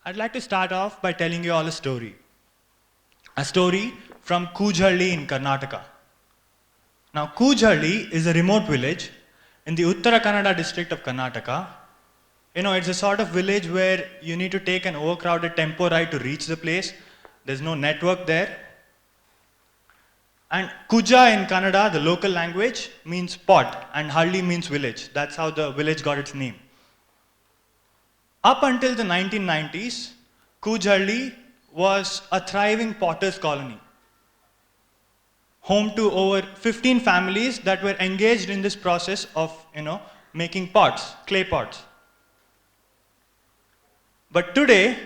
I'd like to start off by telling you all a story. A story from Kujhalli in Karnataka. Now, Kujhalli is a remote village in the Uttara Kannada district of Karnataka. It's a sort of village where you need to take an overcrowded tempo ride to reach the place. There's no network there. And Kuja in Kannada, the local language, means pot, and Halli means village. That's how the village got its name. Up until the 1990s, Kujhalli was a thriving potter's colony, home to over 15 families that were engaged in this process of, making pots, clay pots. But today,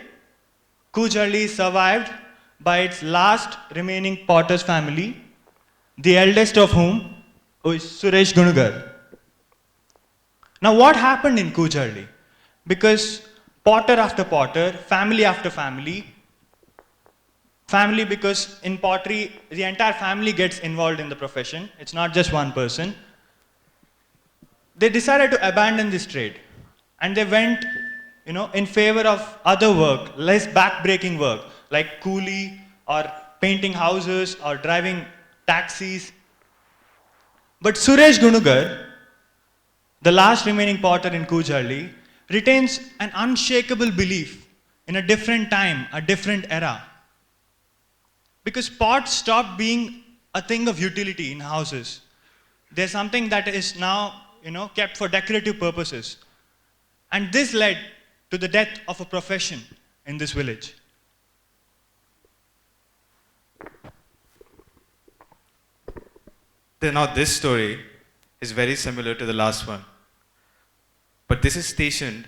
Kujhalli is survived by its last remaining potter's family, the eldest of whom is Suresh Gunugar. Now, what happened in Kujhalli? Because potter after potter, family after family because in pottery, the entire family gets involved in the profession. It's not just one person. They decided to abandon this trade. And they went, in favor of other work, less back-breaking work, like coolie or painting houses or driving taxis. But Suresh Gunugar, the last remaining potter in Kujhalli, retains an unshakable belief in a different time, a different era. Because pots stopped being a thing of utility in houses. They're something that is now, kept for decorative purposes. And this led to the death of a profession in this village. Now this story is very similar to the last one. But this is stationed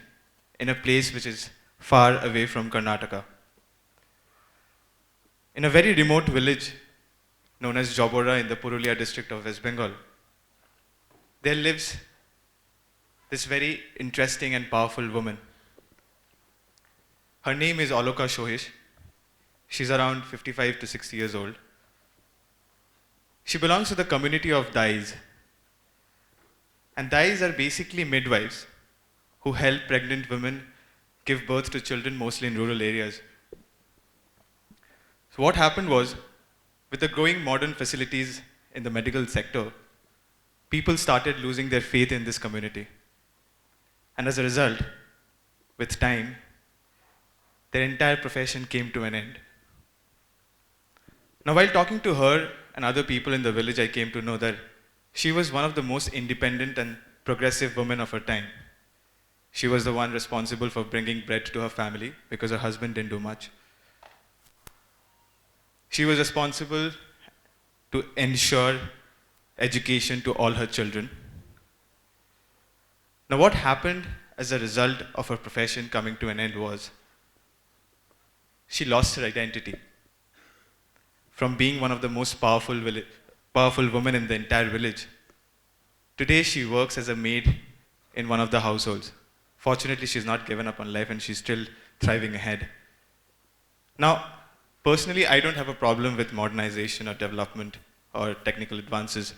in a place which is far away from Karnataka. In a very remote village known as Jobora in the Purulia district of West Bengal, there lives this very interesting and powerful woman. Her name is Aloka Shohish. She's around 55 to 60 years old. She belongs to the community of Dais. And Dais are basically midwives who help pregnant women give birth to children mostly in rural areas. So what happened was, with the growing modern facilities in the medical sector, people started losing their faith in this community. And as a result, with time, their entire profession came to an end. Now, while talking to her and other people in the village, I came to know that she was one of the most independent and progressive women of her time. She was the one responsible for bringing bread to her family because her husband didn't do much. She was responsible to ensure education to all her children. Now, what happened as a result of her profession coming to an end was she lost her identity. From being one of the most powerful women in the entire village, today she works as a maid in one of the households. Fortunately, she's not given up on life and she's still thriving ahead. Now, personally, I don't have a problem with modernization or development or technical advances.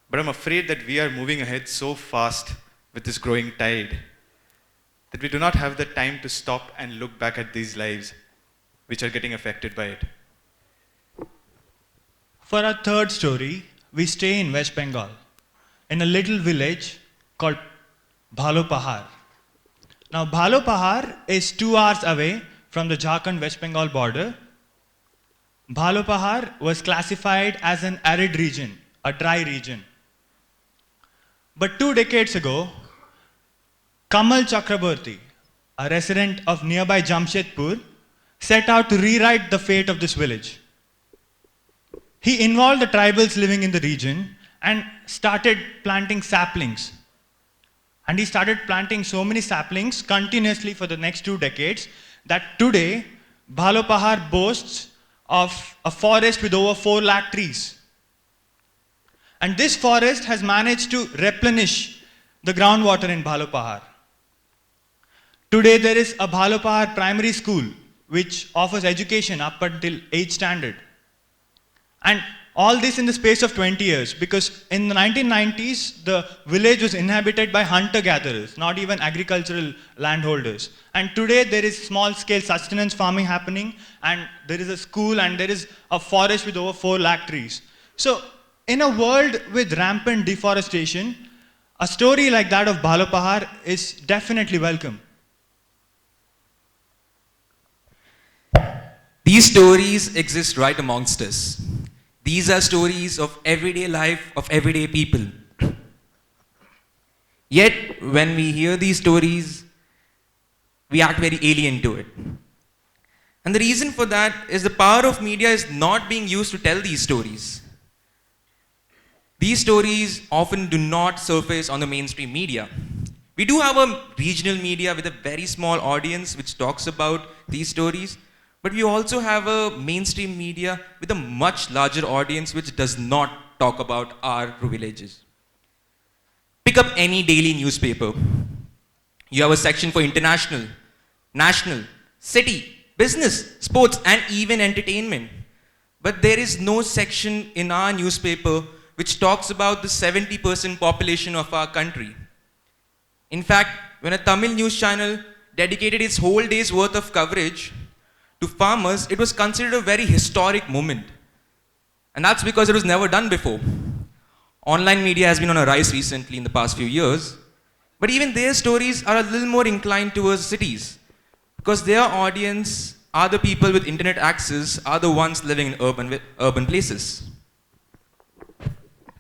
But I'm afraid that we are moving ahead so fast with this growing tide that we do not have the time to stop and look back at these lives which are getting affected by it. For our third story, we stay in West Bengal, in a little village called Bhalopahar. Now, Bhalopahar is 2 hours away from the Jharkhand-West Bengal border. Bhalopahar was classified as an arid region, a dry region. But 2 decades ago, Kamal Chakraborty, a resident of nearby Jamshedpur, set out to rewrite the fate of this village. He involved the tribals living in the region and started planting saplings. And he started planting so many saplings continuously for the next 2 decades that today, Bhalopahar boasts of a forest with over 4 lakh trees. And this forest has managed to replenish the groundwater in Bhalopahar. Today there is a Bhalopahar primary school which offers education up until 8th standard. And All this in the space of 20 years, because in the 1990s, the village was inhabited by hunter-gatherers, not even agricultural landholders. And today there is small-scale sustenance farming happening, and there is a school, and there is a forest with over 4 lakh trees. So in a world with rampant deforestation, a story like that of Balopahar is definitely welcome. These stories exist right amongst us. These are stories of everyday life of everyday people. Yet, when we hear these stories, we act very alien to it. And the reason for that is the power of media is not being used to tell these stories. These stories often do not surface on the mainstream media. We do have a regional media with a very small audience which talks about these stories, but we also have a mainstream media with a much larger audience which does not talk about our privileges. Pick up any daily newspaper. You have a section for international, national, city, business, sports, and even entertainment. But there is no section in our newspaper which talks about the 70% population of our country. In fact, when a Tamil news channel dedicated its whole day's worth of coverage to farmers, it was considered a very historic moment. And that's because it was never done before. Online media has been on a rise recently in the past few years, but even their stories are a little more inclined towards cities, because their audience are the people with internet access, are the ones living in urban places.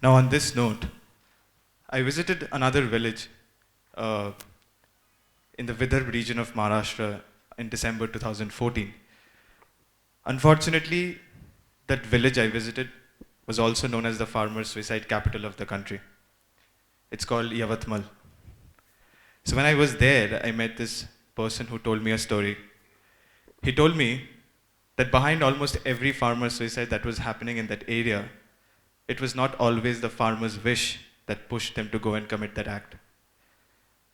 Now, on this note, I visited another village in the Vidarbha region of Maharashtra in December 2014. Unfortunately, that village I visited was also known as the farmer suicide capital of the country. It's called Yavatmal. So when I was there, I met this person who told me a story. He told me that behind almost every farmer suicide that was happening in that area, it was not always the farmer's wish that pushed them to go and commit that act.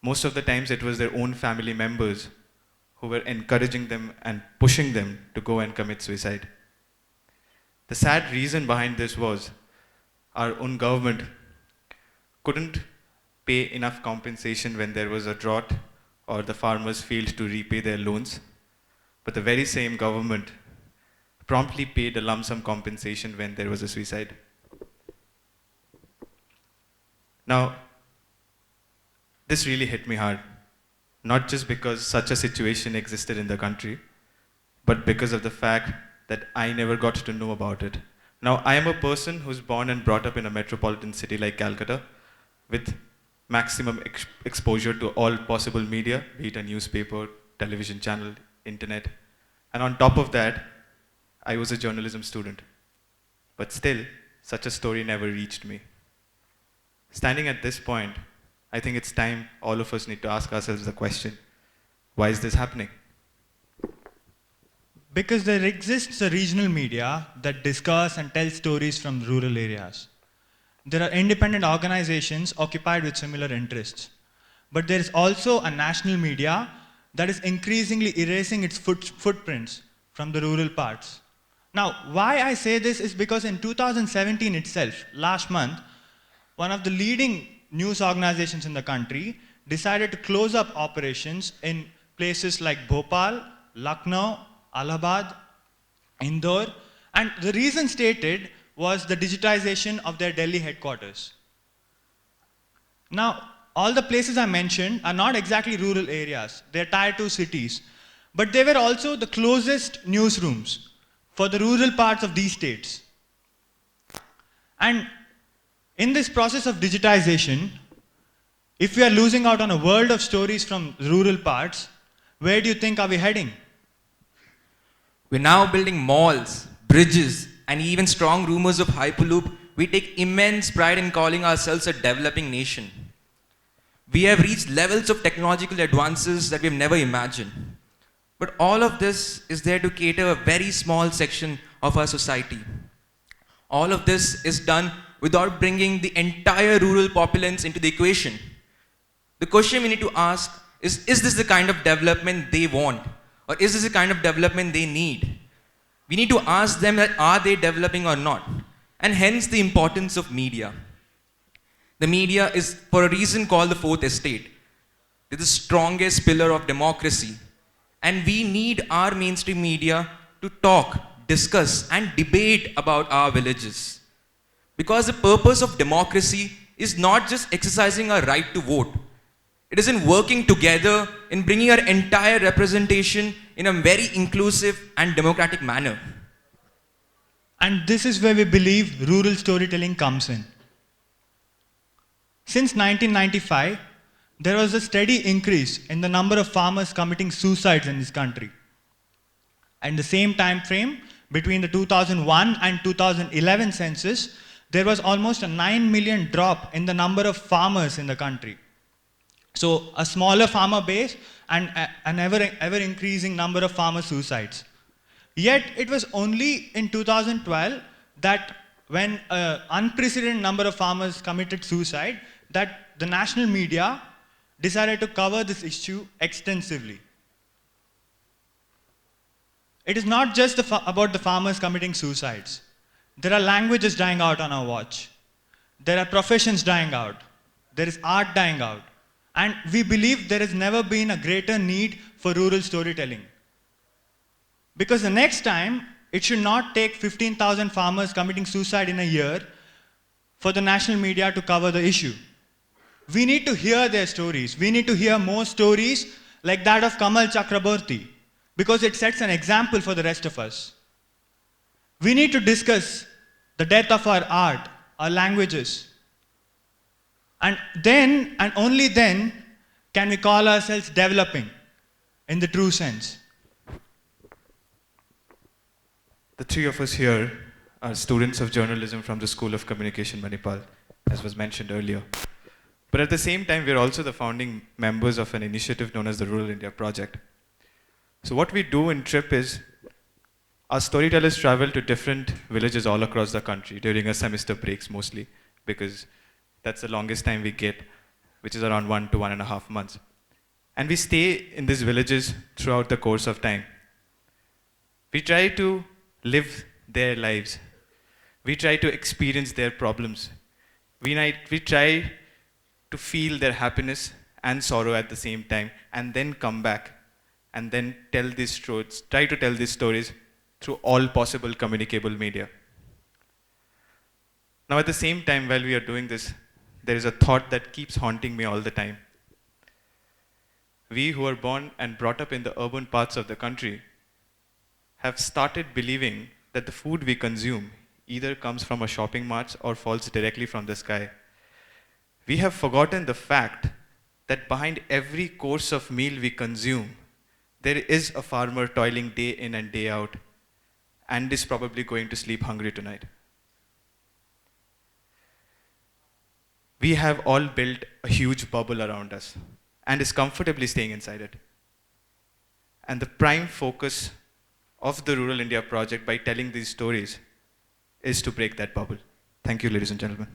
Most of the times it was their own family members who were encouraging them and pushing them to go and commit suicide. The sad reason behind this was our own government couldn't pay enough compensation when there was a drought or the farmers failed to repay their loans, but the very same government promptly paid a lump sum compensation when there was a suicide. Now, this really hit me hard, not just because such a situation existed in the country, but because of the fact that I never got to know about it. Now, I am a person who's born and brought up in a metropolitan city like Calcutta, with maximum exposure to all possible media, be it a newspaper, television channel, internet. And on top of that, I was a journalism student. But still, such a story never reached me. Standing at this point, I think it's time all of us need to ask ourselves the question, why is this happening? Because there exists a regional media that discuss and tell stories from rural areas. There are independent organizations occupied with similar interests. But there is also a national media that is increasingly erasing its footprints from the rural parts. Now, why I say this is because in 2017 itself, last month, one of the leading news organizations in the country decided to close up operations in places like Bhopal, Lucknow, Allahabad, Indore, and the reason stated was the digitization of their Delhi headquarters. Now, all the places I mentioned are not exactly rural areas, they're tier 2 cities, but they were also the closest newsrooms for the rural parts of these states. And in this process of digitization, if we are losing out on a world of stories from rural parts, where do you think are we heading? We're now building malls, bridges, and even strong rumors of Hyperloop. We take immense pride in calling ourselves a developing nation. We have reached levels of technological advances that we've never imagined. But all of this is there to cater a very small section of our society. All of this is done without bringing the entire rural populace into the equation. The question we need to ask is this the kind of development they want? Or is this the kind of development they need? We need to ask them that are they developing or not? and hence the importance of media. The media is, for a reason, called the fourth estate. It is the strongest pillar of democracy. And we need our mainstream media to talk, discuss, and debate about our villages. Because the purpose of democracy is not just exercising our right to vote. It is in working together in bringing our entire representation in a very inclusive and democratic manner. And this is where we believe rural storytelling comes in. Since 1995, there was a steady increase in the number of farmers committing suicides in this country. And the same time frame, between the 2001 and 2011 census, there was almost a 9 million drop in the number of farmers in the country. So a smaller farmer base and an ever increasing number of farmer suicides. Yet it was only in 2012 that when an unprecedented number of farmers committed suicide, that the national media decided to cover this issue extensively. It is not just about the farmers committing suicides. There are languages dying out on our watch. There are professions dying out. There is art dying out. And we believe there has never been a greater need for rural storytelling. Because the next time, it should not take 15,000 farmers committing suicide in a year for the national media to cover the issue. We need to hear their stories. We need to hear more stories like that of Kamal Chakraborty, because it sets an example for the rest of us. We need to discuss the death of our art, our languages. And then, and only then, can we call ourselves developing in the true sense. The three of us here are students of journalism from the School of Communication, Manipal, as was mentioned earlier. But at the same time, we're also the founding members of an initiative known as the Rural India Project. So what we do in TRIP is, our storytellers travel to different villages all across the country during our semester breaks mostly, because that's the longest time we get, which is around 1 to 1.5 months. And we stay in these villages throughout the course of time. We try to live their lives. We try to experience their problems. We try to feel their happiness and sorrow at the same time, and then come back and then try to tell these stories through all possible communicable media. Now at the same time, while we are doing this, there is a thought that keeps haunting me all the time. We who are born and brought up in the urban parts of the country have started believing that the food we consume either comes from a shopping mart or falls directly from the sky. We have forgotten the fact that behind every course of meal we consume, there is a farmer toiling day in and day out and is probably going to sleep hungry tonight. We have all built a huge bubble around us and is comfortably staying inside it. And the prime focus of the Rural India Project by telling these stories is to break that bubble. Thank you, ladies and gentlemen.